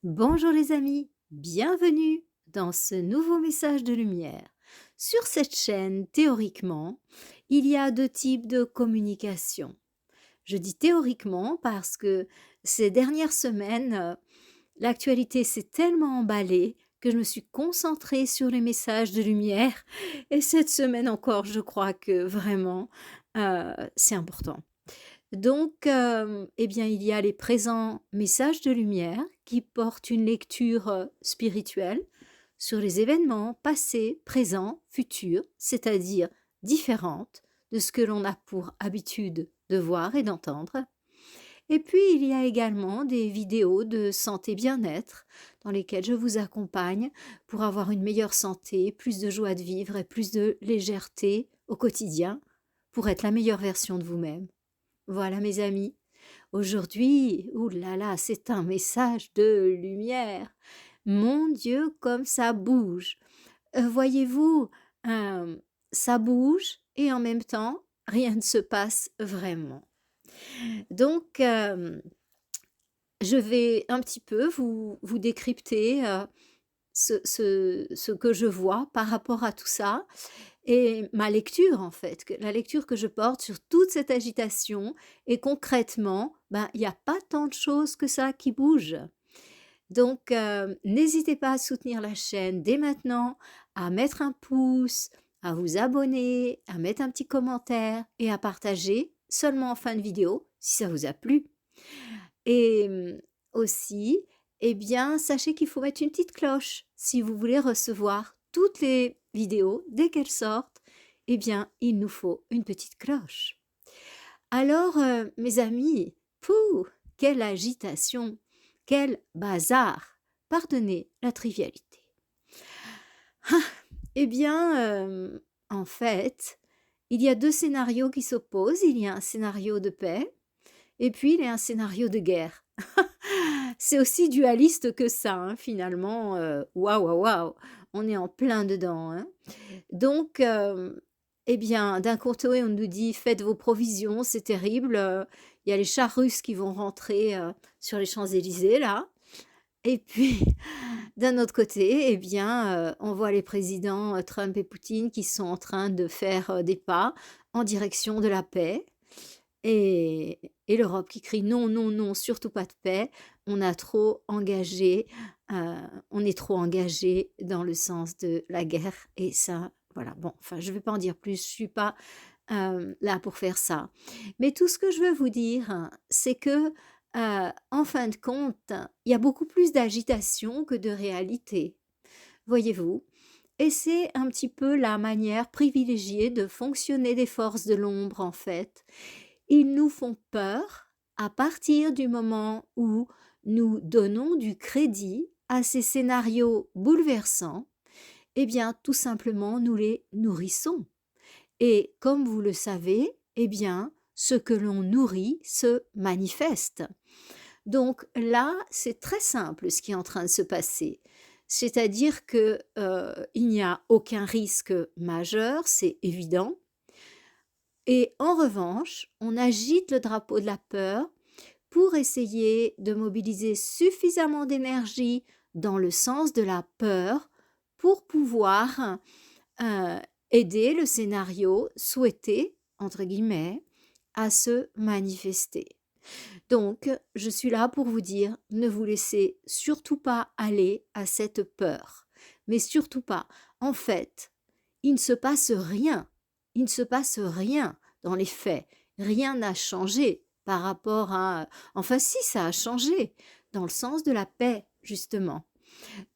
Bonjour les amis, bienvenue dans ce nouveau message de lumière. Sur cette chaîne, théoriquement, il y a deux types de communication. Je dis théoriquement parce que ces dernières semaines, l'actualité s'est tellement emballée que je me suis concentrée sur les messages de lumière et cette semaine encore, je crois que vraiment, c'est important. Donc, eh bien, il y a les présents messages de lumière qui portent une lecture, spirituelle sur les événements passés, présents, futurs, c'est-à-dire différentes de ce que l'on a pour habitude de voir et d'entendre. Et puis, il y a également des vidéos de santé bien-être dans lesquelles je vous accompagne pour avoir une meilleure santé, plus de joie de vivre et plus de légèreté au quotidien pour être la meilleure version de vous-même. Voilà mes amis, aujourd'hui, ouh là là, c'est un message de lumière. Mon Dieu, comme ça bouge. Voyez-vous, hem, ça bouge et en même temps, rien ne se passe vraiment. Donc, je vais un petit peu vous décrypter, ce que je vois par rapport à tout ça et ma lecture en fait, la lecture que je porte sur toute cette agitation et concrètement, ben, il y a pas tant de choses que ça qui bougent. Donc, n'hésitez pas à soutenir la chaîne dès maintenant, à mettre un pouce, à vous abonner, à mettre un petit commentaire et à partager seulement en fin de vidéo si ça vous a plu. Et aussi, eh bien, sachez qu'il faut mettre une petite cloche si vous voulez recevoir toutes les vidéos dès qu'elles sortent. Eh bien, il nous faut une petite cloche. Alors, mes amis, pouh, quelle agitation, quel bazar. Pardonnez la trivialité. Ah, eh bien, en fait, il y a deux scénarios qui s'opposent. Il y a un scénario de paix et puis il y a un scénario de guerre. C'est aussi dualiste que ça, hein, finalement, waouh, waouh, waouh, on est en plein dedans, hein. Donc, eh bien, d'un côté, on nous dit: «Faites vos provisions, c'est terrible, il y a les chars russes qui vont rentrer, sur les Champs-Élysées là». Et puis, d'un autre côté, eh bien, on voit les présidents, Trump et Poutine qui sont en train de faire, des pas en direction de la paix. Et l'Europe qui crie: «Non, non, non, surtout pas de paix, on a trop engagé, on est trop engagé dans le sens de la guerre» et ça, voilà, bon, enfin, je ne vais pas en dire plus, je suis pas, là pour faire ça. Mais tout ce que je veux vous dire, hein, c'est que, en fin de compte, il y a beaucoup plus d'agitation que de réalité, voyez-vous? Et c'est un petit peu la manière privilégiée de fonctionner des forces de l'ombre, en fait. Ils nous font peur à partir du moment où nous donnons du crédit à ces scénarios bouleversants, eh bien, tout simplement, nous les nourrissons. Et comme vous le savez, eh bien, ce que l'on nourrit se manifeste. Donc là, c'est très simple ce qui est en train de se passer. C'est-à-dire que, il n'y a aucun risque majeur, c'est évident. Et en revanche, on agite le drapeau de la peur pour essayer de mobiliser suffisamment d'énergie dans le sens de la peur pour pouvoir, heu, aider le scénario «souhaité» entre guillemets à se manifester. Donc je suis là pour vous dire: ne vous laissez surtout pas aller à cette peur, mais surtout pas. En fait, il ne se passe rien, il ne se passe rien dans les faits. Rien n'a changé par rapport à enfin si, ça a changé, dans le sens de la paix, justement.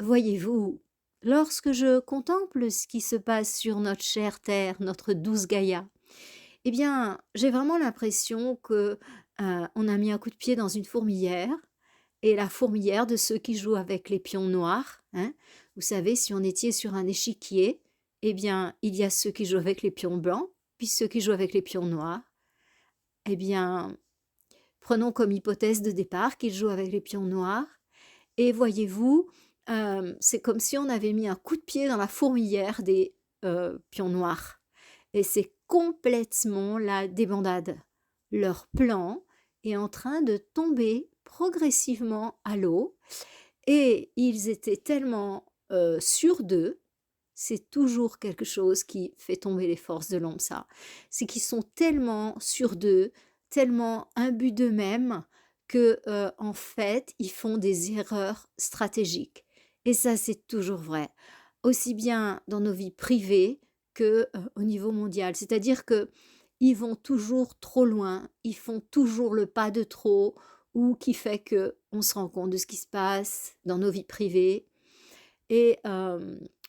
Voyez-vous, lorsque je contemple ce qui se passe sur notre chère terre, notre douce Gaïa, eh bien, j'ai vraiment l'impression que, on a mis un coup de pied dans une fourmilière et la fourmilière de ceux qui jouent avec les pions noirs, hein. Vous savez, si on était sur un échiquier, eh bien, il y a ceux qui jouent avec les pions blancs, puis ceux qui jouent avec les pions noirs. Eh bien, prenons comme hypothèse de départ qu'ils jouent avec les pions noirs et voyez-vous, c'est comme si on avait mis un coup de pied dans la fourmilière des, pions noirs et c'est complètement la débandade. Leur plan est en train de tomber progressivement à l'eau et ils étaient tellement, sûrs d'eux, c'est toujours quelque chose qui fait tomber les forces de l'ombre ça. C'est qu'ils sont tellement sûrs d'eux, tellement imbus d'eux-mêmes que, en fait, ils font des erreurs stratégiques et ça, c'est toujours vrai. Aussi bien dans nos vies privées que, au niveau mondial. C'est-à-dire qu'ils vont toujours trop loin, ils font toujours le pas de trop ou qui fait qu'on se rend compte de ce qui se passe dans nos vies privées et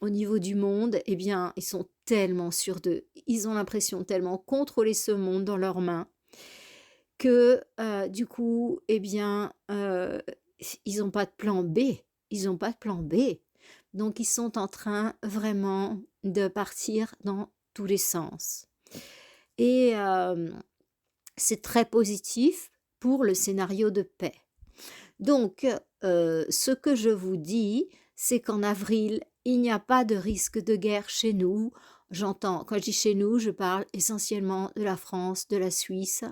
au niveau du monde, eh bien, ils sont tellement sûrs d'eux. Ils ont l'impression de tellement contrôler ce monde dans leurs mains que, du coup, eh bien, ils n'ont pas de plan B. Ils n'ont pas de plan B. Donc ils sont en train vraiment de partir dans tous les sens et c'est très positif pour le scénario de paix. Donc, ce que je vous dis, c'est qu'en avril, il n'y a pas de risque de guerre chez nous. J'entends, quand je dis chez nous, je parle essentiellement de la France, de la Suisse,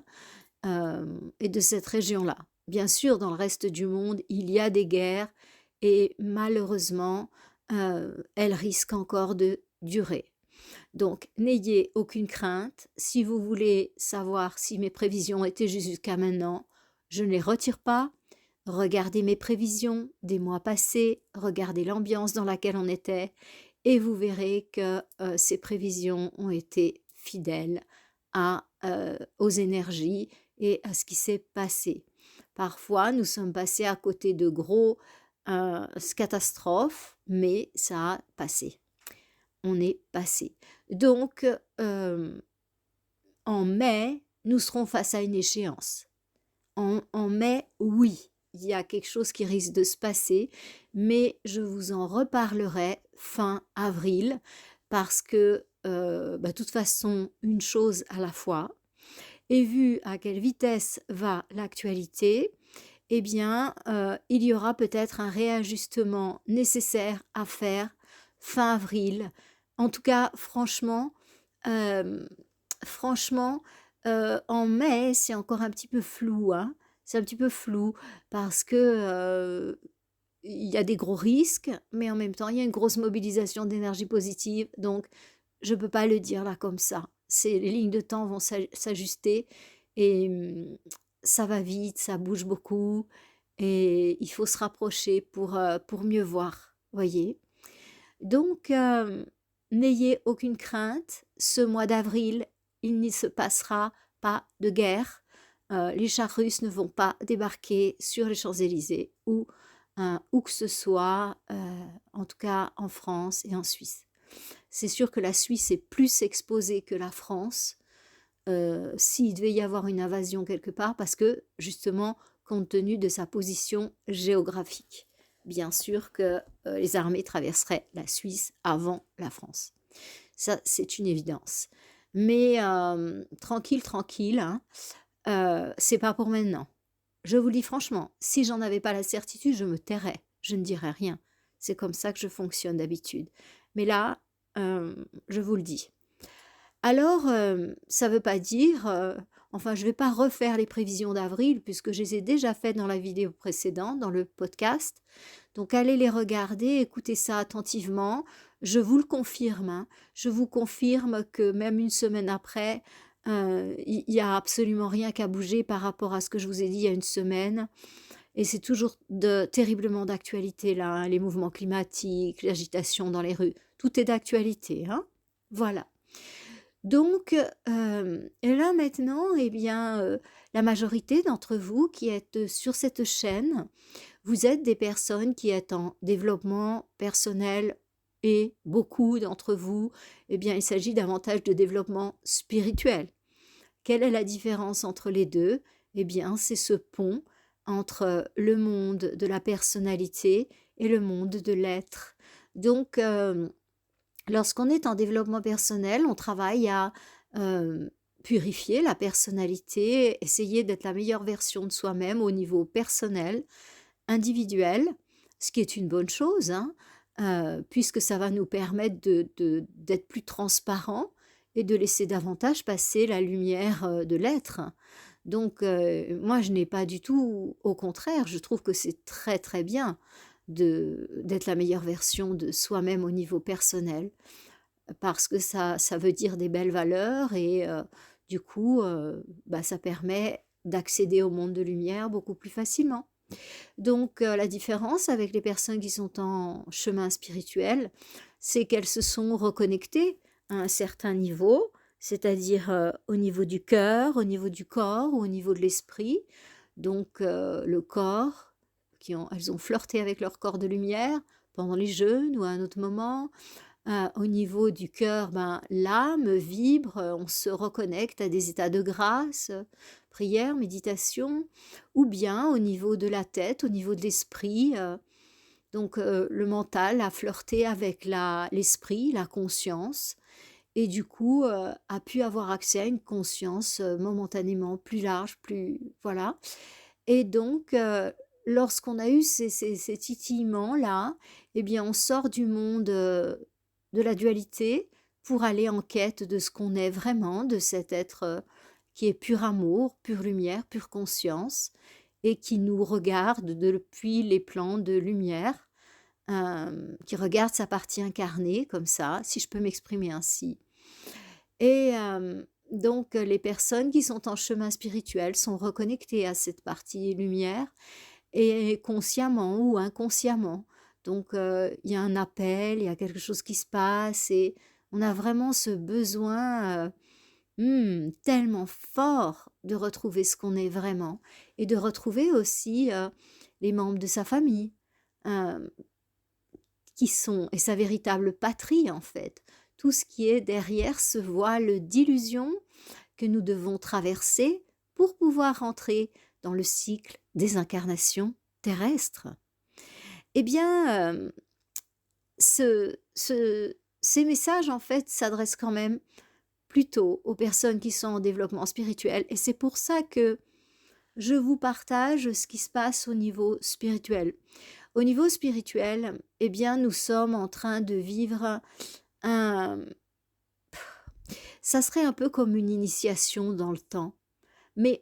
et de cette région-là. Bien sûr, dans le reste du monde, il y a des guerres et malheureusement, elles risquent encore de durer. Donc, n'ayez aucune crainte. Si vous voulez savoir si mes prévisions étaient justes jusqu'à maintenant, je ne les retire pas. Regardez mes prévisions des mois passés, regardez l'ambiance dans laquelle on était et vous verrez que ces prévisions ont été fidèles aux énergies et à ce qui s'est passé. Parfois, nous sommes passés à côté de gros catastrophes, mais ça a passé. On est passé. Donc, en mai, nous serons face à une échéance. En mai, oui, il y a quelque chose qui risque de se passer, mais je vous en reparlerai fin avril parce que, de toute façon, une chose à la fois. Et vu à quelle vitesse va l'actualité, eh bien, il y aura peut-être un réajustement nécessaire à faire fin avril. En tout cas, euh, franchement, en mai, c'est encore un petit peu flou, hein. C'est un petit peu flou parce que il y a des gros risques, mais en même temps, il y a une grosse mobilisation d'énergie positive. Donc, je ne peux pas le dire là comme ça. Les lignes de temps vont s'ajuster et ça va vite, ça bouge beaucoup et il faut se rapprocher pour mieux voir, voyez. Donc, n'ayez aucune crainte. Ce mois d'avril, il ne se passera pas de guerre. Les chars russes ne vont pas débarquer sur les Champs-Élysées ou où que ce soit, en tout cas en France et en Suisse. C'est sûr que la Suisse est plus exposée que la France s'il devait y avoir une invasion quelque part, parce que justement, compte tenu de sa position géographique. Bien sûr que les armées traverseraient la Suisse avant la France. Ça, c'est une évidence. Mais tranquille, tranquille, hein, c'est pas pour maintenant. Je vous le dis franchement, si j'en avais pas la certitude, je me tairais, je ne dirais rien. C'est comme ça que je fonctionne d'habitude. Mais là, je vous le dis. Alors, ça ne veut pas dire, enfin, je ne vais pas refaire les prévisions d'avril puisque je les ai déjà faites dans la vidéo précédente, dans le podcast. Donc, allez les regarder, écoutez ça attentivement. Je vous le confirme, hein. Je vous confirme que même une semaine après, il n'y a absolument rien qu'à bouger par rapport à ce que je vous ai dit il y a une semaine. Et c'est toujours terriblement d'actualité là, hein, les mouvements climatiques, l'agitation dans les rues. Tout est d'actualité, hein. Voilà. Donc, et là maintenant, eh bien, la majorité d'entre vous qui êtes sur cette chaîne, vous êtes des personnes qui êtes en développement personnel et beaucoup d'entre vous, eh bien, il s'agit davantage de développement spirituel. Quelle est la différence entre les deux? Eh bien, c'est ce pont entre le monde de la personnalité et le monde de l'être. Donc, lorsqu'on est en développement personnel, on travaille à purifier la personnalité, essayer d'être la meilleure version de soi-même au niveau personnel, individuel, ce qui est une bonne chose, hein, puisque ça va nous permettre d'être plus transparent et de laisser davantage passer la lumière de l'être. Donc, moi, je n'ai pas du tout, au contraire, je trouve que c'est très très bien d'être la meilleure version de soi-même au niveau personnel, parce que ça veut dire des belles valeurs et du coup, bah, ça permet d'accéder au monde de lumière beaucoup plus facilement. Donc la différence avec les personnes qui sont en chemin spirituel, c'est qu'elles se sont reconnectées à un certain niveau, c'est-à-dire, au niveau du cœur, au niveau du corps ou au niveau de l'esprit. Donc le corps, elles ont flirté avec leur corps de lumière pendant les jeûnes ou à un autre moment. Au niveau du cœur, ben, l'âme vibre, on se reconnecte à des états de grâce, prière, méditation, ou bien au niveau de la tête, au niveau de l'esprit, donc le mental a flirté avec l'esprit, la conscience et du coup, a pu avoir accès à une conscience, momentanément plus large, plus voilà et donc lorsqu'on a eu ces titillements-là, eh bien, on sort du monde, de la dualité pour aller en quête de ce qu'on est vraiment, de cet être, qui est pur amour, pure lumière, pure conscience et qui nous regarde depuis les plans de lumière, qui regarde sa partie incarnée comme ça, si je peux m'exprimer ainsi. Et donc les personnes qui sont en chemin spirituel sont reconnectées à cette partie lumière et consciemment ou inconsciemment. Donc il y a un appel, il y a quelque chose qui se passe et on a vraiment ce besoin, tellement fort de retrouver ce qu'on est vraiment et de retrouver aussi, les membres de sa famille, hem qui sont et sa véritable patrie en fait. Tout ce qui est derrière ce voile d'illusion que nous devons traverser pour pouvoir entrer dans le cycle des incarnations terrestres. Eh bien, ces messages en fait s'adressent quand même plutôt aux personnes qui sont en développement spirituel et c'est pour ça que je vous partage ce qui se passe au niveau spirituel. Au niveau spirituel, eh bien, nous sommes en train de vivre un ça serait un peu comme une initiation dans le temps, mais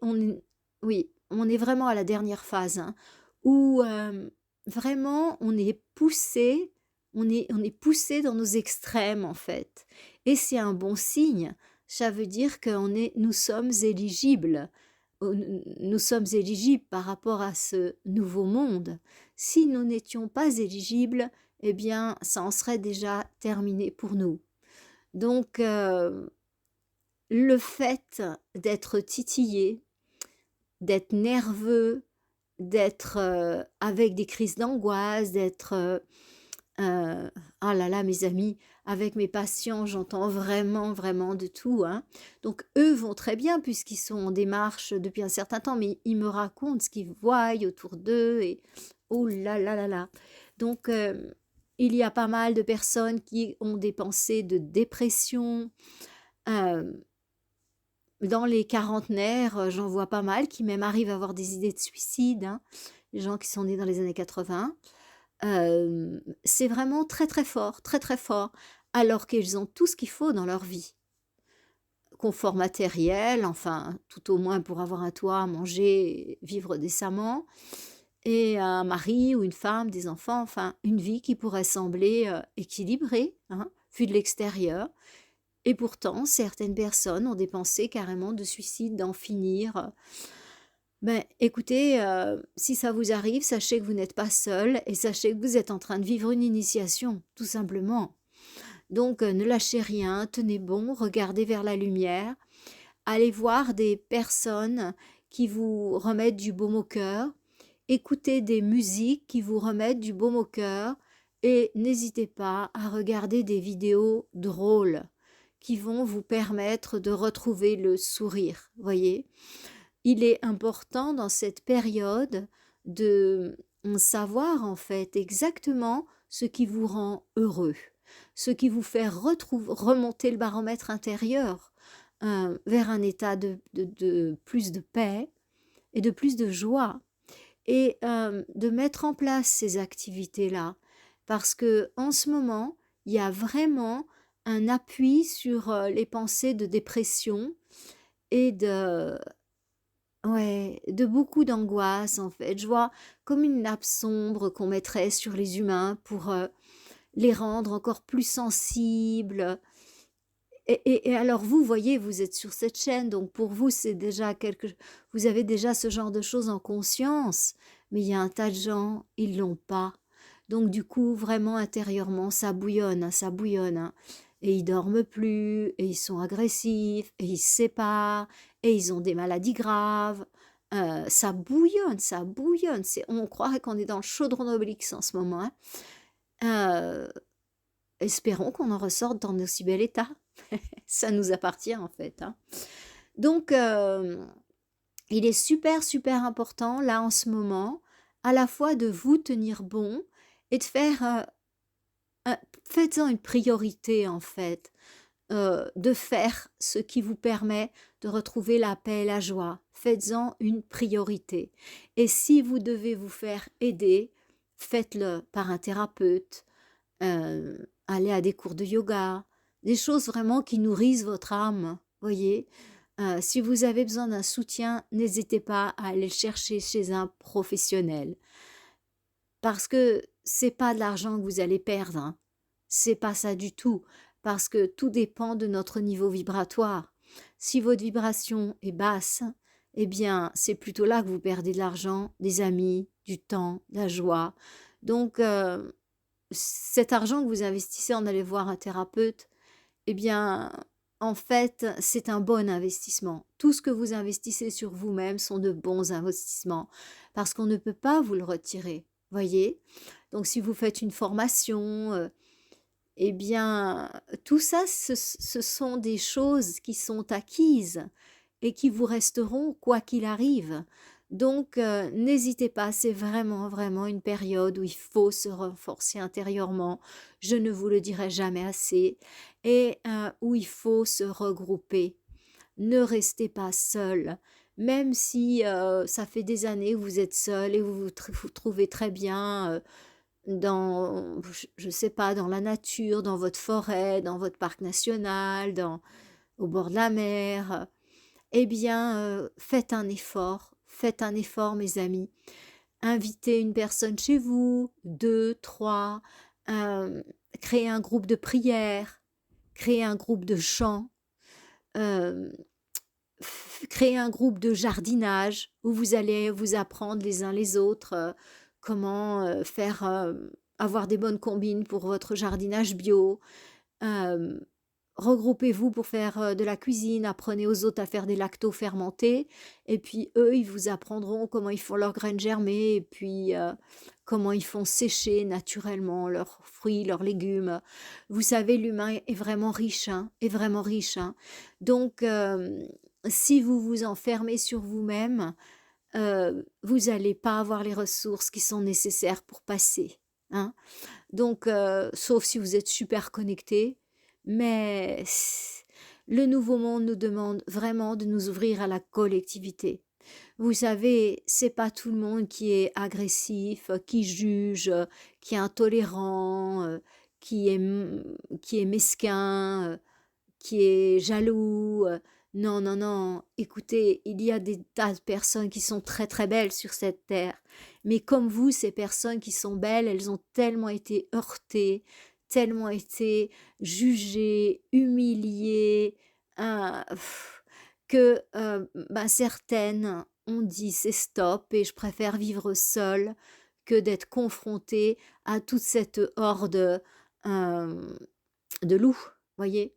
oui, on est vraiment à la dernière phase, hein, où, vraiment on est poussé dans nos extrêmes, en fait et c'est un bon signe. Ça veut dire nous sommes éligibles nous sommes éligibles par rapport à ce nouveau monde. Si nous n'étions pas éligibles, eh bien, ça en serait déjà terminé pour nous. Donc, le fait d'être titillé, d'être nerveux, d'être avec des crises d'angoisse, d'être ah là là, mes amis, avec mes patients, j'entends vraiment, vraiment de tout, hein. Donc eux vont très bien puisqu'ils sont en démarche depuis un certain temps, mais ils me racontent ce qu'ils voient autour d'eux et oh là là là là. Donc il y a pas mal de personnes qui ont des pensées de dépression. euh, Dans les quarantenaires, j'en vois pas mal qui même arrivent à avoir des idées de suicide, hein, les gens qui sont nés dans les années 80. C'est vraiment très, très, très fort, alors qu'ils ont tout ce qu'il faut dans leur vie. Confort matériel, enfin, tout au moins pour avoir un toit, manger, vivre décemment, et un mari ou une femme, des enfants, enfin, une vie qui pourrait sembler équilibrée, hein, vue de l'extérieur. Et pourtant, certaines personnes ont des pensées carrément de suicide, d'en finir. Ben, écoutez, si ça vous arrive, sachez que vous n'êtes pas seul et sachez que vous êtes en train de vivre une initiation, tout simplement. Donc, ne lâchez rien, tenez bon, regardez vers la lumière, allez voir des personnes qui vous remettent du baume au cœur, écoutez des musiques qui vous remettent du baume au cœur et n'hésitez pas à regarder des vidéos drôles qui vont vous permettre de retrouver le sourire, voyez? Il est important dans cette période de savoir en fait exactement ce qui vous rend heureux, ce qui vous fait remonter le baromètre intérieur vers un état de plus de paix et de plus de joie et de mettre en place ces activités-là parce que en ce moment, il y a vraiment un appui sur les pensées de dépression et Ouais, de beaucoup d'angoisse en fait. Je vois comme une nappe sombre qu'on mettrait sur les humains pour, les rendre encore plus sensibles. Et alors vous, voyez, vous êtes sur cette chaîne, donc pour vous, c'est déjà quelque vous avez déjà ce genre de choses en conscience, mais il y a un tas de gens, ils l'ont pas. Donc du coup, vraiment intérieurement, ça bouillonne, hein. Et ils dorment plus, et ils sont agressifs, et ils se séparent, et ils ont des maladies graves. Ça bouillonne, on croirait qu'on est dans le chaudron d'Obélix en ce moment, hein. Heu, Espérons qu'on en ressorte dans aussi bel état. Ça nous appartient en fait, hein. Donc, il est super, super important là en ce moment, à la fois de vous tenir bon et de faire, un faites-en une priorité en fait, de faire ce qui vous permet de retrouver la paix et la joie. Faites-en une priorité et si vous devez vous faire aider, faites-le par un thérapeute, aller à des cours de yoga, des choses vraiment qui nourrissent votre âme, voyez? Si vous avez besoin d'un soutien, n'hésitez pas à aller le chercher chez un professionnel. Parce que c'est pas de l'argent que vous allez perdre, hein. C'est pas ça du tout. Parce que tout dépend de notre niveau vibratoire. Si votre vibration est basse, eh bien, c'est plutôt là que vous perdez de l'argent, des amis, du temps, de la joie. Donc, cet argent que vous investissez en aller voir un thérapeute, eh bien, en fait, c'est un bon investissement. Tout ce que vous investissez sur vous-même sont de bons investissements parce qu'on ne peut pas vous le retirer, voyez? Donc si vous faites une formation, eh bien, tout ça, ce sont des choses qui sont acquises et qui vous resteront quoi qu'il arrive. Donc, n'hésitez pas, c'est vraiment, vraiment une période où il faut se renforcer intérieurement. Je ne vous le dirai jamais assez. Et où il faut se regrouper. Ne restez pas seul. Même si ça fait des années que vous êtes seul et vous trouvez très bien dans, je sais pas, dans la nature, dans votre forêt, dans votre parc national, au bord de la mer, eh bien, faites un effort, mes amis. Invitez une personne chez vous, 2, 3, euh, créez un groupe de prière, créez un groupe de chant, euh, créez un groupe de jardinage où vous allez vous apprendre les uns les autres comment faire avoir des bonnes combines pour votre jardinage bio. Euh, Regroupez-vous pour faire de la cuisine, apprenez aux autres à faire des lactos fermentés, et puis eux, ils vous apprendront comment ils font leurs graines germées, et puis comment ils font sécher naturellement leurs fruits, leurs légumes. Vous savez, l'humain est vraiment riche, hein, est vraiment riche, hein. Donc, si vous vous enfermez sur vous-même, vous n'allez pas avoir les ressources qui sont nécessaires pour passer, hein. Donc, sauf si vous êtes super connecté, mais le nouveau monde nous demande vraiment de nous ouvrir à la collectivité. Vous savez, c'est pas tout le monde qui est agressif, qui juge, qui est intolérant, qui est mesquin, qui est jaloux. Non, non, non. Écoutez, il y a des tas de personnes qui sont très très belles sur cette terre. Mais comme vous, ces personnes qui sont belles, elles ont tellement été heurtées, tellement été jugées, humiliées, que ben, certaines ont dit c'est stop et je préfère vivre seule que d'être confrontée à toute cette horde euh, de loups, voyez.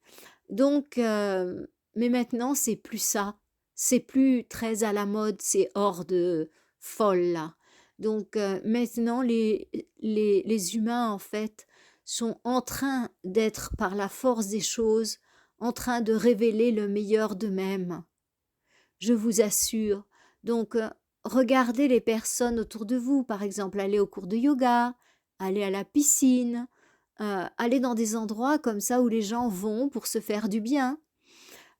Donc, mais maintenant, c'est plus ça. C'est plus très à la mode, ces hordes folles là. Donc, maintenant, les humains, en fait, sont en train d'être, par la force des choses, en train de révéler le meilleur d'eux-mêmes. Je vous assure. Donc, regardez les personnes autour de vous, par exemple, allez au cours de yoga, allez à la piscine, allez dans des endroits comme ça où les gens vont pour se faire du bien,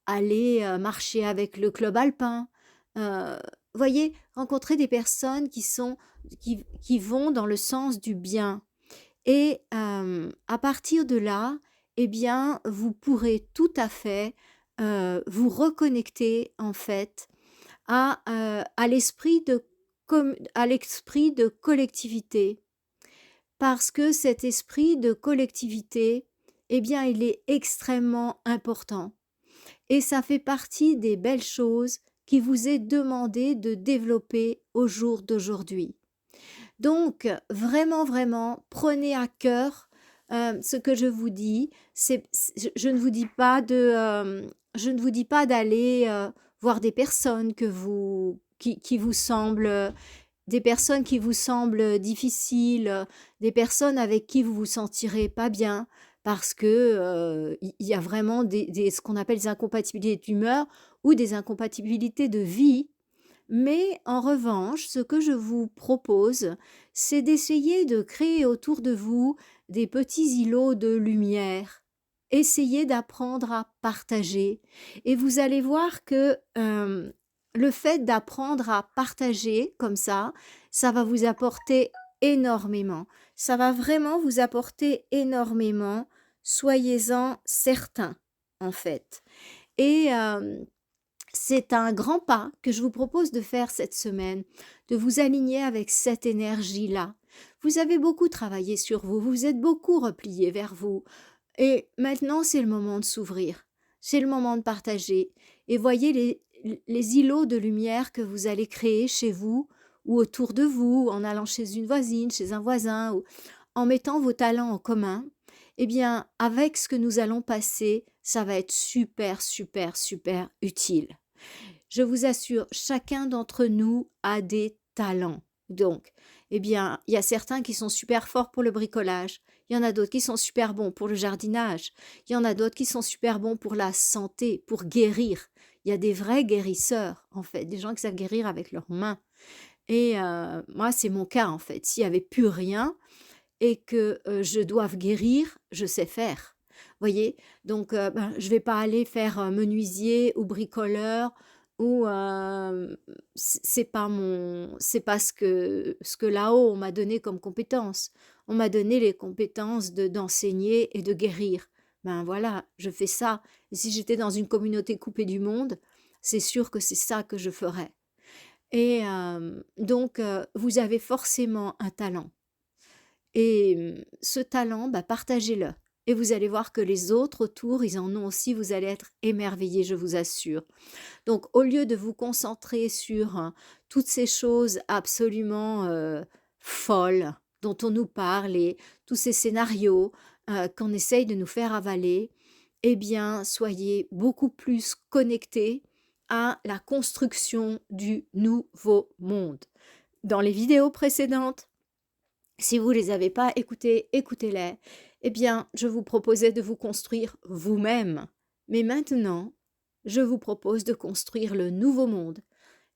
allez marcher avec le club alpin. Voyez, rencontrer des personnes qui vont dans le sens du bien. Et à partir de là, eh bien, vous pourrez tout à fait vous reconnecter en fait à à l'esprit de collectivité. Parce que cet esprit de collectivité, eh bien, il est extrêmement important. Et ça fait partie des belles choses qui vous est demandé de développer au jour d'aujourd'hui. Donc, vraiment, vraiment, prenez à cœur ce que je vous dis. Je ne vous dis pas je ne vous dis pas d'aller voir des personnes qui vous semblent, des personnes qui vous semblent difficiles, des personnes avec qui vous vous sentirez pas bien, parce que il y a vraiment ce qu'on appelle des incompatibilités d'humeur ou des incompatibilités de vie. Mais en revanche, ce que je vous propose, c'est d'essayer de créer autour de vous des petits îlots de lumière. Essayez d'apprendre à partager. Et vous allez voir que le fait d'apprendre à partager comme ça va vous apporter énormément. Ça va vraiment vous apporter énormément. Soyez-en certains, en fait. Et c'est un grand pas que je vous propose de faire cette semaine, de vous aligner avec cette énergie-là. Vous avez beaucoup travaillé sur vous, vous êtes beaucoup replié vers vous, et maintenant c'est le moment de s'ouvrir, c'est le moment de partager. Et voyez les îlots de lumière que vous allez créer chez vous ou autour de vous, en allant chez une voisine, chez un voisin, ou en mettant vos talents en commun. Eh bien, avec ce que nous allons passer, ça va être super, super, super utile. Je vous assure, chacun d'entre nous a des talents. Donc, eh bien, il y a certains qui sont super forts pour le bricolage. Il y en a d'autres qui sont super bons pour le jardinage. Il y en a d'autres qui sont super bons pour la santé, pour guérir. Il y a des vrais guérisseurs, en fait, des gens qui savent guérir avec leurs mains. Et moi, c'est mon cas, en fait. S'il n'y avait plus rien et que je doive guérir, je sais faire. Voyez? Donc, je vais pas aller faire menuisier ou bricoleur ou c'est pas ce que là-haut on m'a donné comme compétence. On m'a donné les compétences d'enseigner et de guérir. Ben voilà, je fais ça. Et si j'étais dans une communauté coupée du monde, c'est sûr que c'est ça que je ferais. Et donc, vous avez forcément un talent. Et ce talent, partagez-le. Et vous allez voir que les autres autour, ils en ont aussi, vous allez être émerveillés, je vous assure. Donc, au lieu de vous concentrer sur toutes ces choses absolument folles dont on nous parle et tous ces scénarios qu'on essaye de nous faire avaler, eh bien, soyez beaucoup plus connectés à la construction du nouveau monde. Dans les vidéos précédentes, si vous ne les avez pas écoutées, écoutez-les. Eh bien, je vous proposais de vous construire vous-même. Mais maintenant, je vous propose de construire le nouveau monde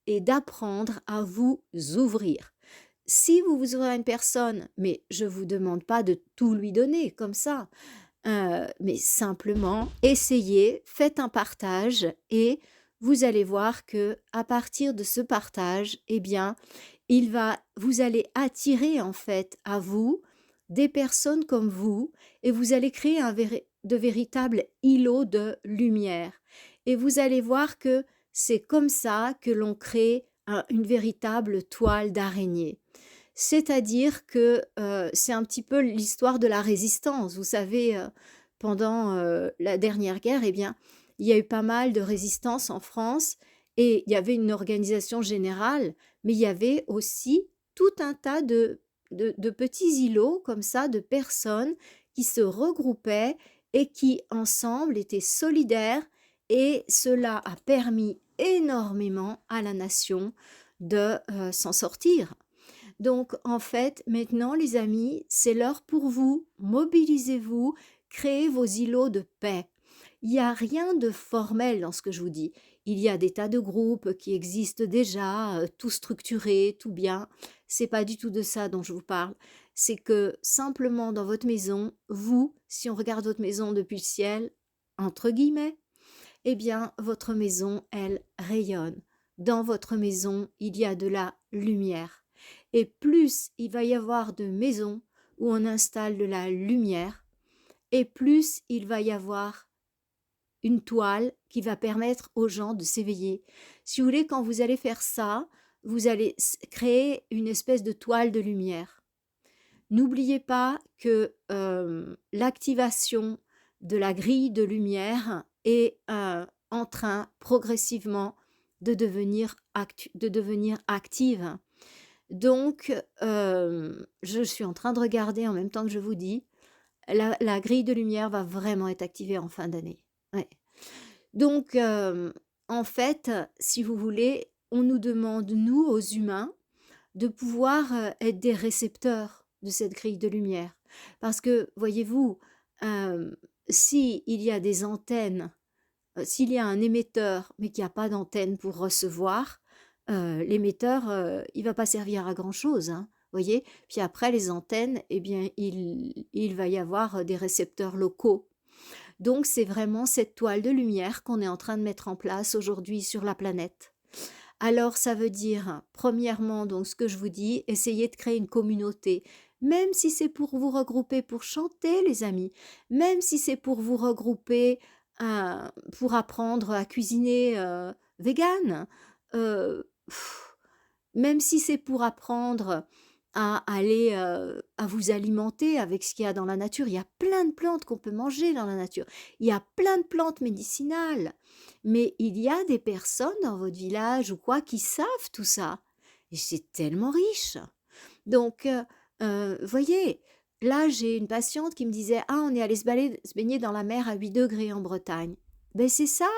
et d'apprendre à vous ouvrir. Si vous ouvrez à une personne, mais je ne vous demande pas de tout lui donner comme ça, mais simplement essayez, faites un partage et vous allez voir que à partir de ce partage, eh bien, vous allez attirer en fait à vous des personnes comme vous et vous allez créer de véritables îlots de lumière. Et vous allez voir que c'est comme ça que l'on crée une véritable toile d'araignée. C'est-à-dire que c'est un petit peu l'histoire de la résistance. Vous savez, pendant la dernière guerre, eh bien, il y a eu pas mal de résistance en France et il y avait une organisation générale, mais il y avait aussi tout un tas de petits îlots comme ça, de personnes qui se regroupaient et qui ensemble étaient solidaires et cela a permis énormément à la nation de s'en sortir. Donc, en fait, maintenant, les amis, c'est l'heure pour vous. Mobilisez-vous, créez vos îlots de paix. Il n'y a rien de formel dans ce que je vous dis. Il y a des tas de groupes qui existent déjà, tout structuré, tout bien. C'est pas du tout de ça dont je vous parle. C'est que simplement dans votre maison, vous, si on regarde votre maison depuis le ciel, entre guillemets, eh bien, votre maison, elle rayonne. Dans votre maison, il y a de la lumière. Et plus il va y avoir de maisons où on installe de la lumière, et plus il va y avoir une toile qui va permettre aux gens de s'éveiller. Si vous voulez, quand vous allez faire ça, vous allez créer une espèce de toile de lumière. N'oubliez pas que l'activation de la grille de lumière est en train progressivement de devenir active. Donc, je suis en train de regarder en même temps que je vous dis, la grille de lumière va vraiment être activée en fin d'année. Ouais. Donc, en fait, si vous voulez, on nous demande, nous, aux humains, de pouvoir être des récepteurs de cette grille de lumière. Parce que, voyez-vous, s'il y a des antennes, s'il y a un émetteur, mais qu'il n'y a pas d'antenne pour recevoir, l'émetteur, il va pas servir à grand-chose, hein, voyez. Puis après, les antennes, eh bien, il va y avoir des récepteurs locaux. Donc, c'est vraiment cette toile de lumière qu'on est en train de mettre en place aujourd'hui sur la planète. Alors, ça veut dire, premièrement, donc ce que je vous dis, essayez de créer une communauté. Même si c'est pour vous regrouper pour chanter, les amis, même si c'est pour vous regrouper pour apprendre à cuisiner vegan, euh, pff, même si c'est pour apprendre à aller à vous alimenter avec ce qu'il y a dans la nature. Il y a plein de plantes qu'on peut manger dans la nature. Il y a plein de plantes médicinales. Mais il y a des personnes dans votre village ou quoi qui savent tout ça. Et c'est tellement riche. Donc, voyez, là, j'ai une patiente qui me disait: «Ah, on est allé se baigner dans la mer à 8 degrés en Bretagne». Ben, c'est ça.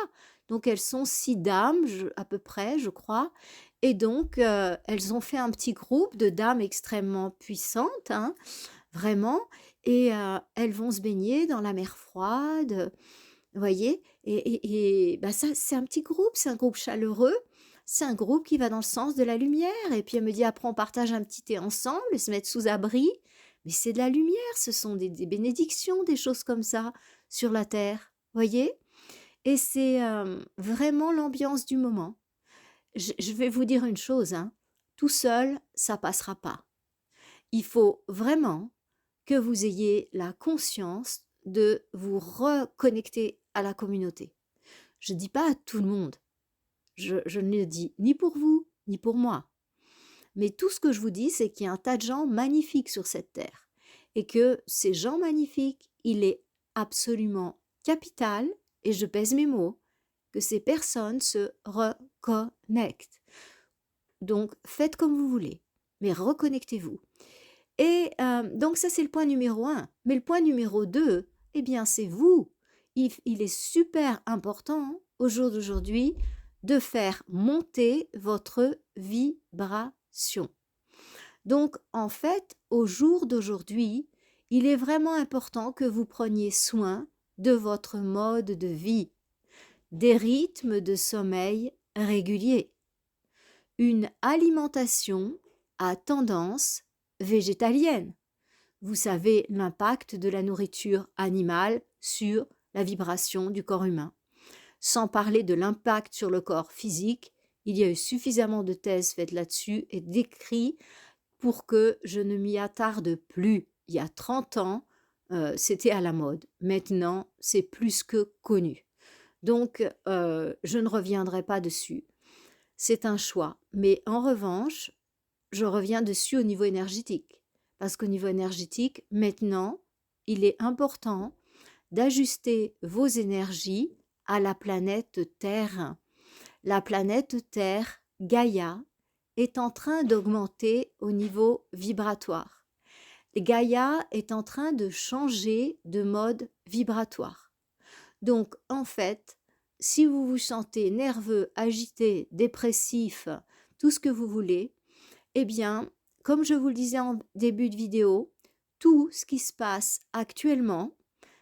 Donc, elles sont 6 dames, à peu près, je crois. Et donc, elles ont fait un petit groupe de dames extrêmement puissantes, hein, vraiment. Et elles vont se baigner dans la mer froide, vous voyez. Bah ça, c'est un petit groupe, c'est un groupe chaleureux. C'est un groupe qui va dans le sens de la lumière. Et puis elle me dit, après on partage un petit thé ensemble et se mettre sous abri. Mais c'est de la lumière, ce sont des bénédictions, des choses comme ça sur la terre. Voyez. Et c'est vraiment l'ambiance du moment. Je vais vous dire une chose, hein. Tout seul, ça passera pas. Il faut vraiment que vous ayez la conscience de vous reconnecter à la communauté. Je ne dis pas à tout le monde. Je ne le dis ni pour vous, ni pour moi. Mais tout ce que je vous dis, c'est qu'il y a un tas de gens magnifiques sur cette terre. Et que ces gens magnifiques, il est absolument capital, et je pèse mes mots, que ces personnes se reconnectent. Donc, faites comme vous voulez, mais reconnectez-vous. Et donc ça, c'est le point numéro 1. Mais le point numéro 2, eh bien, c'est vous. Il est super important, au jour d'aujourd'hui, de faire monter votre vibration. Donc, en fait, au jour d'aujourd'hui, il est vraiment important que vous preniez soin de votre mode de vie, des rythmes de sommeil réguliers, une alimentation à tendance végétalienne. Vous savez l'impact de la nourriture animale sur la vibration du corps humain. Sans parler de l'impact sur le corps physique, il y a eu suffisamment de thèses faites là-dessus et d'écrits pour que je ne m'y attarde plus. Il y a 30 ans, c'était à la mode. Maintenant, c'est plus que connu. Donc, je ne reviendrai pas dessus. C'est un choix. Mais en revanche, je reviens dessus au niveau énergétique. Parce qu'au niveau énergétique, maintenant, il est important d'ajuster vos énergies à la planète Terre. La planète Terre, Gaïa, est en train d'augmenter au niveau vibratoire. Gaïa est en train de changer de mode vibratoire. Donc, en fait, si vous vous sentez nerveux, agité, dépressif, tout ce que vous voulez, eh bien, comme je vous le disais en début de vidéo, tout ce qui se passe actuellement,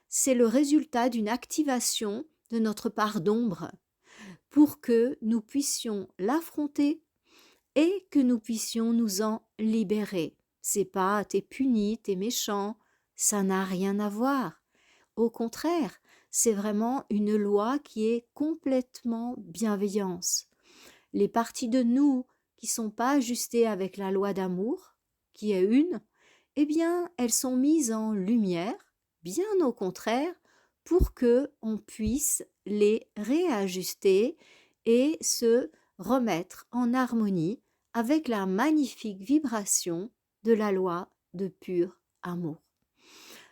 c'est le résultat d'une activation de notre part d'ombre pour que nous puissions l'affronter et que nous puissions nous en libérer. C'est pas t'es puni, t'es méchant, ça n'a rien à voir. Au contraire, c'est vraiment une loi qui est complètement bienveillance. Les parties de nous qui sont pas ajustées avec la loi d'amour, qui est une, eh bien, elles sont mises en lumière, bien au contraire, pour que on puisse les réajuster et se remettre en harmonie avec la magnifique vibration de la loi de pur amour.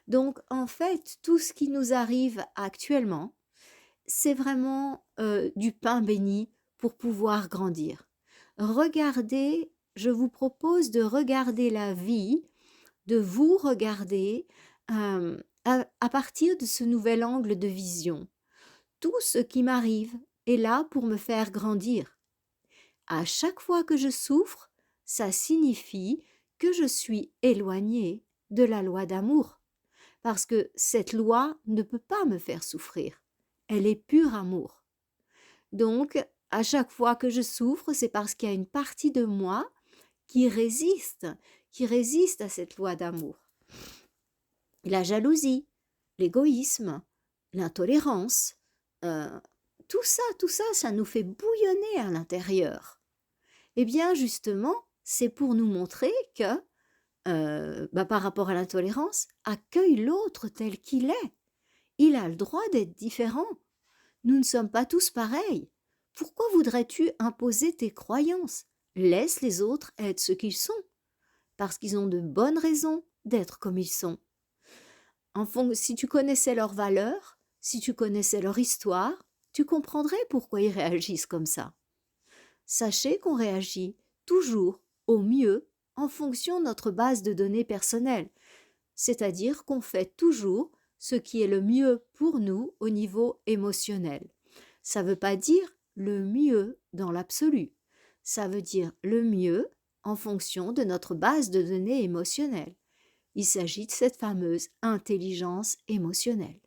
Donc en fait, tout ce qui nous arrive actuellement, c'est vraiment du pain béni pour pouvoir grandir. Regardez, je vous propose de regarder la vie, de vous regarder à partir de ce nouvel angle de vision. Tout ce qui m'arrive est là pour me faire grandir. À chaque fois que je souffre, ça signifie que je suis éloignée de la loi d'amour, parce que cette loi ne peut pas me faire souffrir. Elle est pur amour. Donc, à chaque fois que je souffre, c'est parce qu'il y a une partie de moi qui résiste à cette loi d'amour. La jalousie, l'égoïsme, l'intolérance, euh, tout ça, ça nous fait bouillonner à l'intérieur. Eh bien, justement, c'est pour nous montrer que, par rapport à l'intolérance, accueille l'autre tel qu'il est. Il a le droit d'être différent. Nous ne sommes pas tous pareils. Pourquoi voudrais-tu imposer tes croyances? Laisse les autres être ce qu'ils sont, parce qu'ils ont de bonnes raisons d'être comme ils sont. Si tu connaissais leurs valeurs, si tu connaissais leur histoire, tu comprendrais pourquoi ils réagissent comme ça. Sachez qu'on réagit toujours au mieux en fonction de notre base de données personnelle, c'est-à-dire qu'on fait toujours ce qui est le mieux pour nous au niveau émotionnel. Ça ne veut pas dire le mieux dans l'absolu, ça veut dire le mieux en fonction de notre base de données émotionnelle. Il s'agit de cette fameuse intelligence émotionnelle.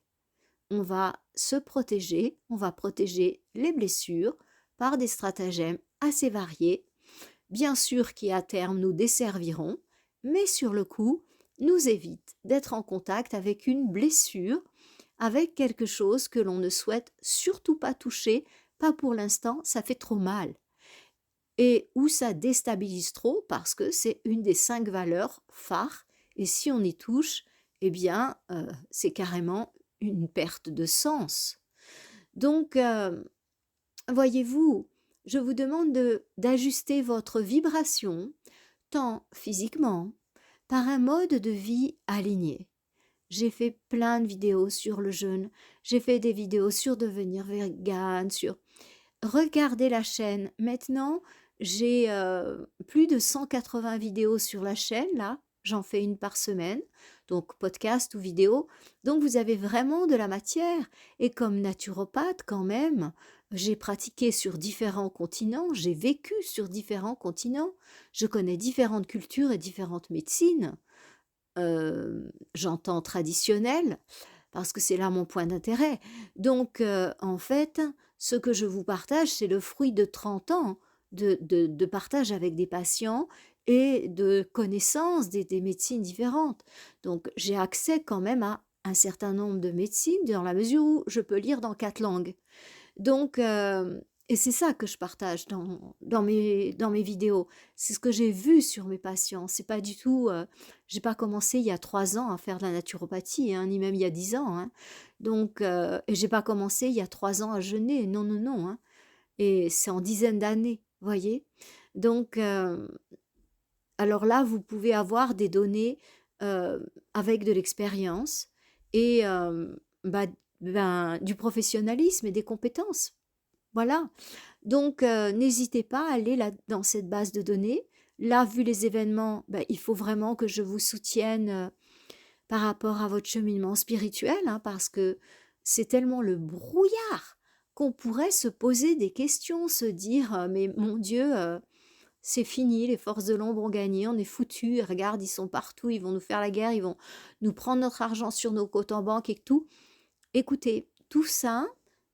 On va se protéger, on va protéger les blessures par des stratagèmes assez variés, bien sûr qui à terme nous desserviront, mais sur le coup nous évite d'être en contact avec une blessure, avec quelque chose que l'on ne souhaite surtout pas toucher, pas pour l'instant, ça fait trop mal. Et où ça déstabilise trop parce que c'est une des 5 valeurs phares, et si on y touche, eh bien, c'est carrément une perte de sens. Donc, voyez-vous, je vous demande d'ajuster votre vibration, tant physiquement, par un mode de vie aligné. J'ai fait plein de vidéos sur le jeûne, j'ai fait des vidéos sur devenir végane, sur... Regardez la chaîne. Maintenant, j'ai plus de 180 vidéos sur la chaîne, là. J'en fais une par semaine, donc podcast ou vidéo. Donc vous avez vraiment de la matière. Et comme naturopathe quand même, j'ai pratiqué sur différents continents, j'ai vécu sur différents continents, je connais différentes cultures et différentes médecines. J'entends traditionnel, parce que c'est là mon point d'intérêt. Donc, en fait, ce que je vous partage, c'est le fruit de 30 ans de partage avec des patients et de connaissances des médecines différentes. Donc, j'ai accès quand même à un certain nombre de médecines dans la mesure où je peux lire dans 4 langues. Donc, et c'est ça que je partage dans mes vidéos. C'est ce que j'ai vu sur mes patients. C'est pas du tout, j'ai pas commencé il y a 3 ans à faire de la naturopathie, hein, ni même il y a 10 ans, hein. Donc, et j'ai pas commencé il y a 3 ans à jeûner. Non, non, non, hein. Et c'est en dizaines d'années, voyez. Donc, alors là, vous pouvez avoir des données avec de l'expérience et du professionnalisme et des compétences. Voilà. Donc, n'hésitez pas à aller là, dans cette base de données. Là, vu les événements, il faut vraiment que je vous soutienne par rapport à votre cheminement spirituel, hein, parce que c'est tellement le brouillard qu'on pourrait se poser des questions, se dire mais mon Dieu, c'est fini, les forces de l'ombre ont gagné, on est foutus, regarde, ils sont partout, ils vont nous faire la guerre, ils vont nous prendre notre argent sur nos comptes en banque et tout. Écoutez, tout ça,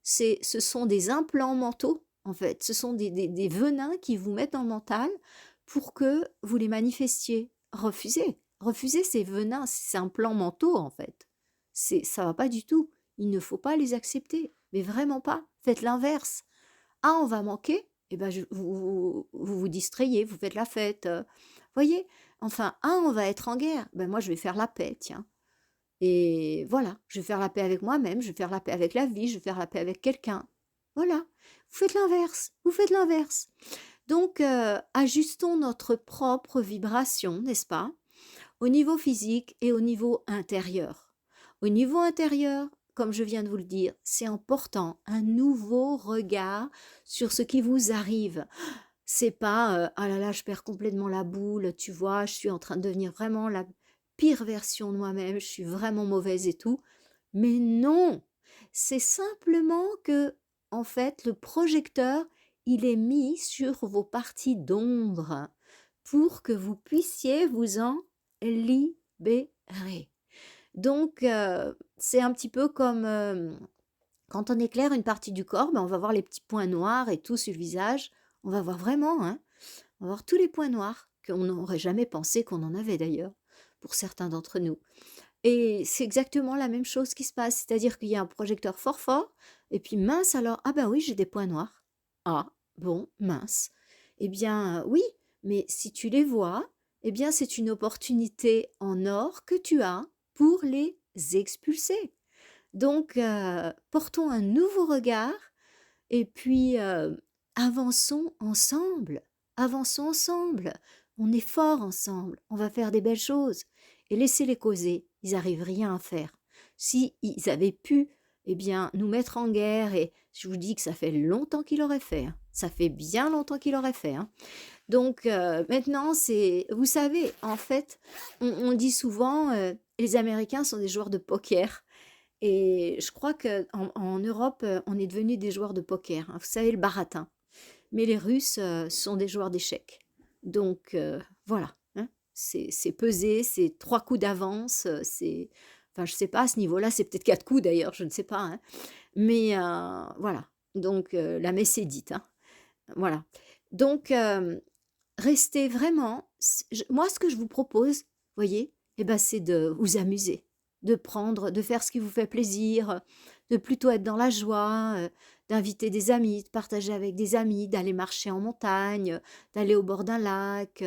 ce sont des implants mentaux, en fait. Ce sont des venins qui vous mettent dans le mental pour que vous les manifestiez. Refusez. Refusez ces venins, ces implants mentaux, en fait. Ça va pas du tout. Il ne faut pas les accepter. Mais vraiment pas. Faites l'inverse. Ah, on va manquer? Eh ben, vous distrayez, vous faites la fête. Voyez? Enfin, ah, on va être en guerre. Ben, moi, je vais faire la paix, tiens. Et voilà, je vais faire la paix avec moi-même, je vais faire la paix avec la vie, je vais faire la paix avec quelqu'un. Voilà, vous faites l'inverse, vous faites l'inverse. Donc, ajustons notre propre vibration, n'est-ce pas? Au niveau physique et au niveau intérieur. Au niveau intérieur, comme je viens de vous le dire, c'est important, un nouveau regard sur ce qui vous arrive. C'est pas, «Ah là là, je perds complètement la boule, tu vois? Je suis en train de devenir vraiment la pire version de moi-même, je suis vraiment mauvaise et tout». Mais non! C'est simplement que, en fait, le projecteur, il est mis sur vos parties d'ombre pour que vous puissiez vous en libérer. Donc, c'est un petit peu comme, quand on éclaire une partie du corps, ben, on va voir les petits points noirs et tout sur le visage. On va voir vraiment, hein, on va voir tous les points noirs qu'on n'aurait jamais pensé qu'on en avait d'ailleurs, pour certains d'entre nous. Et c'est exactement la même chose qui se passe, c'est-à-dire qu'il y a un projecteur fort fort, et puis mince alors, ah ben oui, j'ai des points noirs. Ah, bon, mince. Eh bien, oui, mais si tu les vois, eh bien, c'est une opportunité en or que tu as pour les expulser. Donc, portons un nouveau regard et puis, avançons ensemble, avançons ensemble. On est forts ensemble, on va faire des belles choses et laissez-les causer, ils arrivent rien à faire. Si ils avaient pu, eh bien, nous mettre en guerre et je vous dis que ça fait longtemps qu'il aurait fait, hein, ça fait bien longtemps qu'il aurait fait, hein. Donc maintenant c'est vous savez, en fait, on dit souvent, les Américains sont des joueurs de poker et je crois qu'en Europe, on est devenus des joueurs de poker, hein. Vous savez, le baratin. Mais les Russes, sont des joueurs d'échecs. Donc voilà, hein. C'est pesé, c'est 3 coups d'avance, c'est enfin je sais pas à ce niveau-là, c'est peut-être 4 coups d'ailleurs, je ne sais pas, hein. Mais voilà, donc la messe est dite, hein. Voilà. Donc restez vraiment moi ce que je vous propose, voyez, eh ben, c'est de vous amuser, de prendre de faire ce qui vous fait plaisir, de plutôt être dans la joie, d'inviter des amis, de partager avec des amis, d'aller marcher en montagne, d'aller au bord d'un lac,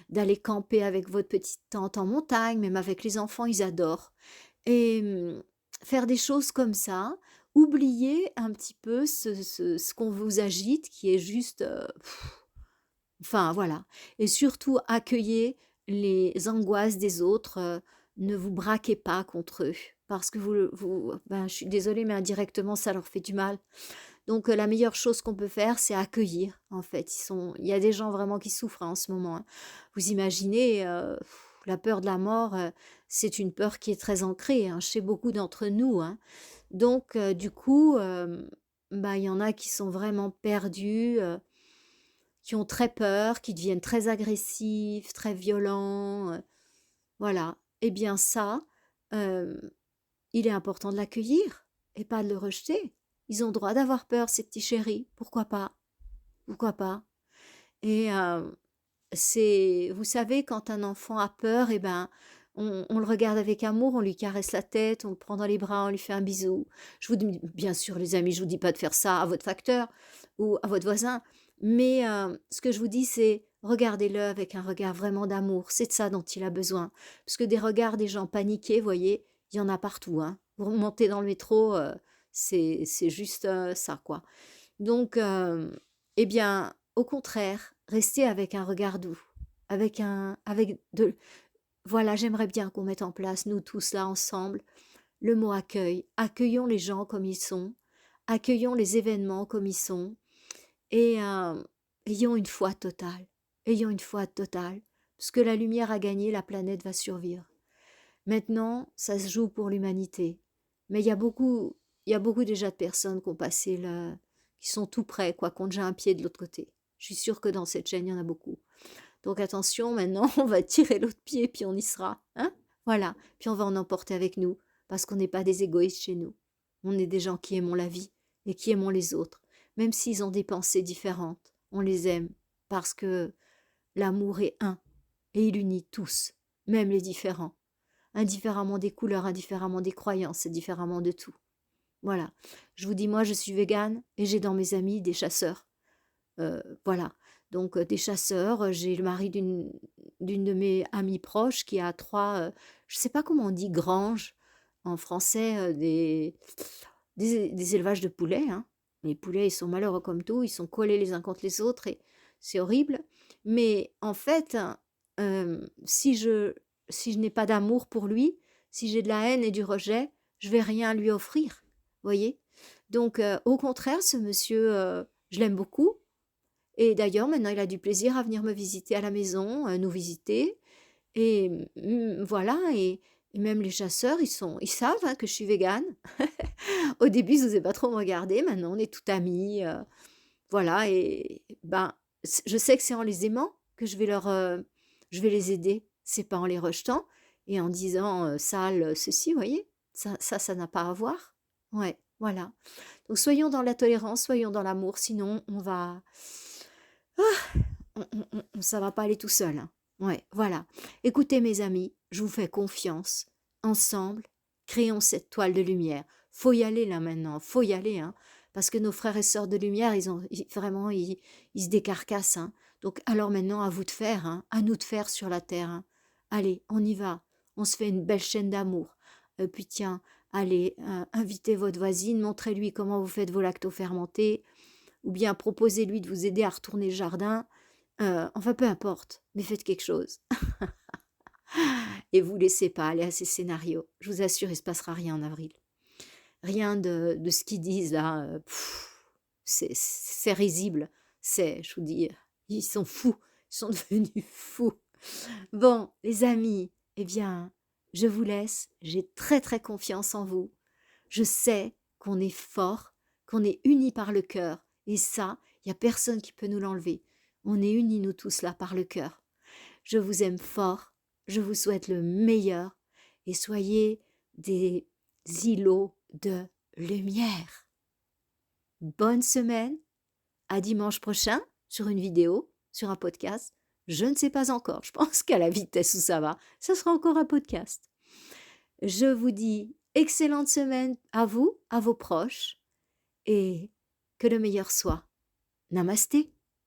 d'aller camper avec votre petite tante en montagne, même avec les enfants, ils adorent et faire des choses comme ça. Oubliez un petit peu ce qu'on vous agite qui est juste, enfin, voilà et surtout accueillez les angoisses des autres, ne vous braquez pas contre eux parce que vous ben, je suis désolée mais indirectement ça leur fait du mal. Donc la meilleure chose qu'on peut faire, c'est accueillir en fait. Il y a des gens vraiment qui souffrent, hein, en ce moment, hein. Vous imaginez, la peur de la mort, c'est une peur qui est très ancrée, hein, chez beaucoup d'entre nous, hein. Donc du coup, bah, il y en a qui sont vraiment perdus, qui ont très peur, qui deviennent très agressifs, très violents, voilà. Eh bien ça, hem, il est important de l'accueillir et pas de le rejeter. Ils ont le droit d'avoir peur, ces petits chéris, pourquoi pas? Pourquoi pas? Et c'est vous savez quand un enfant a peur et ben, on le regarde avec amour, on lui caresse la tête, on le prend dans les bras, on lui fait un bisou. Je vous dis bien sûr les amis, je vous dis pas de faire ça à votre facteur ou à votre voisin, mais ce que je vous dis c'est regardez-le avec un regard vraiment d'amour, c'est de ça dont il a besoin. Parce que des regards des gens paniqués, voyez, il y en a partout, hein. Vous remontez dans le métro, c'est juste, ça quoi. Donc eh bien, au contraire, restez avec un regard doux, avec de voilà, j'aimerais bien qu'on mette en place, nous tous là ensemble, le mot accueil. Accueillons les gens comme ils sont, accueillons les événements comme ils sont et ayons une foi totale. Ayons une foi totale, parce que la lumière a gagné, la planète va survivre. Maintenant, ça se joue pour l'humanité. Mais il y a beaucoup déjà de personnes qui ont passé là, qui sont tout près, quoi, qui ont déjà un pied de l'autre côté. Je suis sûre que dans cette chaîne, il y en a beaucoup. Donc attention, maintenant, on va tirer l'autre pied, puis on y sera. Hein, voilà. Puis on va en emporter avec nous, parce qu'on n'est pas des égoïstes chez nous. On est des gens qui aimons la vie et qui aimons les autres. Même s'ils ont des pensées différentes, on les aime, parce que l'amour est un, et il unit tous, même les différents indifféremment des couleurs, indifféremment des croyances, indifféremment de tout. Voilà. Je vous dis, moi, je suis végane et j'ai dans mes amis des chasseurs. Voilà. Donc, des chasseurs. J'ai le mari d'une de mes amies proches qui a trois, je ne sais pas comment on dit, granges. en français, des élevages de poulets, hein. Les poulets, ils sont malheureux comme tout, ils sont collés les uns contre les autres et c'est horrible. Mais en fait, si je n'ai pas d'amour pour lui, si j'ai de la haine et du rejet, je vais rien lui offrir, voyez? Donc au contraire, ce monsieur, je l'aime beaucoup et d'ailleurs maintenant il a du plaisir à venir me visiter à la maison, nous visiter et voilà et même les chasseurs, ils savent, hein, que je suis végane. Au début, ils osaient pas trop me regarder, maintenant on est tout amis, voilà et ben, je sais que c'est en les aimant que je vais les aider. C'est pas en les rejetant et en disant, «Sale, ceci», vous voyez? Ça n'a pas à voir. Ouais, voilà. Donc soyons dans la tolérance, soyons dans l'amour, sinon on va ça va pas aller tout seul, hein. Ouais, voilà. Écoutez mes amis, je vous fais confiance. Ensemble, créons cette toile de lumière. Faut y aller là maintenant, faut y aller, hein, parce que nos frères et sœurs de lumière, vraiment, ils se décarcassent, hein. Donc alors maintenant, à vous de faire, hein, à nous de faire sur la terre, hein. Allez, on y va. On se fait une belle chaîne d'amour. Puis tiens, allez, invitez votre voisine, montrez-lui comment vous faites vos lactofermentés, ou bien proposez-lui de vous aider à retourner le jardin. Enfin, peu importe, mais faites quelque chose. Et vous laissez pas aller à ces scénarios. Je vous assure, il se passera rien en avril. Rien de ce qu'ils disent là. C'est risible. Je vous dis, ils sont fous. Ils sont devenus fous. Bon, les amis, eh bien, je vous laisse. J'ai très très confiance en vous. Je sais qu'on est fort, qu'on est unis par le cœur. Et ça, il n'y a personne qui peut nous l'enlever. On est unis, nous tous, là, par le cœur. Je vous aime fort, je vous souhaite le meilleur et soyez des îlots de lumière. Bonne semaine, à dimanche prochain sur une vidéo, sur un podcast. Je ne sais pas encore, je pense qu'à la vitesse où ça va, ça sera encore un podcast. Je vous dis excellente semaine à vous, à vos proches et que le meilleur soit. Namasté.